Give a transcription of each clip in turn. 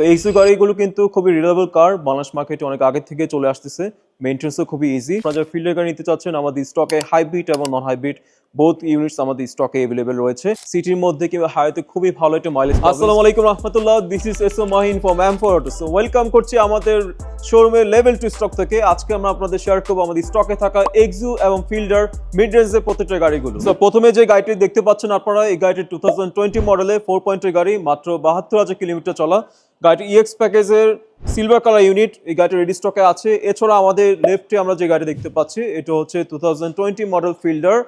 তো এইসব গাড়িগুলো কিন্তু খুবই রিলায়েবল কার, বাংলাদেশ মার্কেটে অনেক আগে থেকে চলে আসতেছে। মেইনটেন্যান্সও খুবই ইজি। আপনারা যারা ফিল্ডার গাড়ি নিতে চাচ্ছেন, আমাদের স্টকে হাইব্রিড এবং নন হাইব্রিড বোথ ইউনিটস আমাদের স্টকে अवेलेबल রয়েছে। সিটির মধ্যে কিংবা হাইওয়েতে খুবই ভালো একটা মাইলেজ। আসসালামু আলাইকুম রাহমাতুল্লাহ, this is S M Mahin from M4 Auto। So welcome করছি আমাদের শোরুমের লেভেল 2 স্টক থেকে। আজকে আমরা আপনাদের শেয়ার করব আমাদের স্টকে থাকা এক্সু এবং ফিল্ডার মিড রেঞ্জের প্রত্যেকটা গাড়িগুলো। সো প্রথমে যে গাড়িটি দেখতে পাচ্ছেন আপনারা, এই গাড়িটি 2020 মডেলের 4 পয়েন্টের গাড়ি, মাত্র 72,000 কিলোমিটার চলা। গাড়িটি ইএক্স প্যাকেজের সিলভার কালার ইউনিট, এই গাড়িটি রেডি স্টকে আছে। এছাড়া আমাদের লেফটে আমরা যে গাড়ি দেখতে পাচ্ছি, এটা হচ্ছে 2020 মডেল ফিল্ডার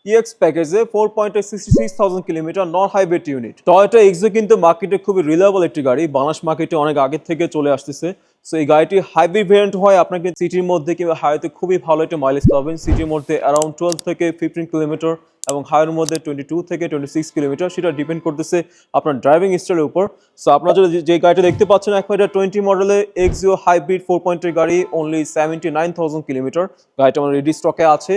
ইএক্স প্যাকেজে 4.66,000 kilometre non hybrid unit. Toyota Exo কিন্তু মার্কেটে খুবই রিলায়েবল একটি গাড়ি, বাংলাদেশ মার্কেটে অনেক আগে থেকে চলে আসতেছে। সো এই গাড়িটি হাইব্রিড ভেরিয়েন্ট হয়, আপনাকে সিটির মধ্যে কিংবা হাইওয়েতে খুবই ভালো একটা মাইলেজ পাবেন। সিটির মধ্যে অ্যারাউন্ড 12 থেকে 15 কিলোমিটার এবং হাইওয়ের মধ্যে 22 থেকে 26 কিলোমিটার, সেটা ডিপেন্ড করতেছে আপনার ড্রাইভিং স্টাইলের উপর। সো আপনারা যদি যে গাড়িটা দেখতে পাচ্ছেন এখন, এটা 20 মডেলের এক্সিও হাইব্রিড 4 পয়েন্টের গাড়ি, অনলি 79,000 কিলোমিটার। গাড়িটা আমার রেডি স্টকে আছে,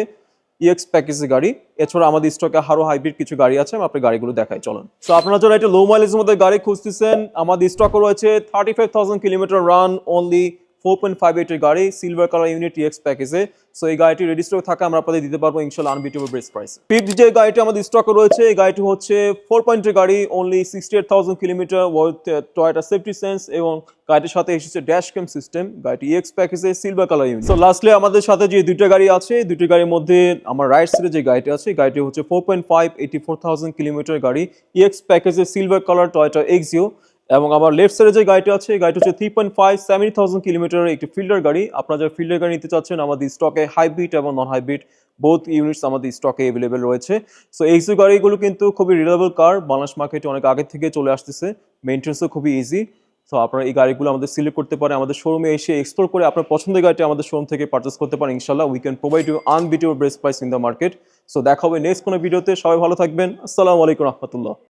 ইএক্স প্যাকেজের গাড়ি। এছাড়া আমাদের স্টকে আরো হাইব্রিড কিছু গাড়ি আছে, আমি আপনার গাড়িগুলো দেখাই চলেন। সো আপনারা যারা একটা লো মাইলেজের মধ্যে গাড়ি খুঁজতেছেন, আমাদের স্টকে রয়েছে 35,000 কিলোমিটার রান, অনলি 4.58 এর গাড়ি, সিলভার কালার ইউনিট ইএক্স প্যাকেজে। সো এই গাড়িটি রেডি স্টক থাকা আমরা আপনাদের দিতে পারবো ইনশাআল্লাহ আনবিটেবল বেস্ট প্রাইস। ফিফথ যে গাড়িটি আমাদের স্টকে রয়েছে, এই গাড়িটি হচ্ছে 4 পয়েন্টের গাড়ি, only 68,000 kilometre with Toyota safety sense এবং গাড়িটির সাথে এসেছে ড্যাশ ক্যাম সিস্টেম। গাড়িটি ইএক্স প্যাকেজে silver colour unit. So lastly আমাদের সাথে যে দুইটা গাড়ি আছে, দুইটা গাড়ির মধ্যে আমার রাইট সাইডে যে গাড়িটি আছে, গাড়িটি হচ্ছে 4.5 84,000 কিলোমিটার গাড়ি, ইএক্স প্যাকেজে সিলভার কালার টয়োটা এক্সিও। এবং আমার লেফট সাইডে যে গাড়িটা আছে, গাড়িটা হচ্ছে 3.5 70,000 কিলোমিটারের একটি ফিল্ডার গাড়ি। আপনারা যারা ফিল্ডার গাড়ি নিতে চাচ্ছেন, আমাদের স্টকে হাইব্রিড এবং নন হাইব্রিড বোথ ইউনিটস আমাদের স্টকে अवेलेबल রয়েছে। সো এইসব গাড়িগুলো কিন্তু খুবই রিলায়েবল কার, বাংলাদেশ মার্কেটে অনেক আগে থেকে চলে আসতেছে। মেইনটেন্যান্সও খুবই ইজি। সো আপনারা এই গাড়িগুলো আমাদের সিলেক্ট করতে পারেন, আমাদের শোরুমে এসে এক্সপ্লোর করে আপনার পছন্দের গাড়িটি আমাদের শোরুম থেকে পারচেস করতে পারেন। ইনশাআল্লাহ we can provide you unbeatable best price in the market. So দেখা হবে নেক্সট কোনো ভিডিওতে। সবাই ভালো থাকবেন। আসসালামু আলাইকুম রাহমাতুল্লাহ।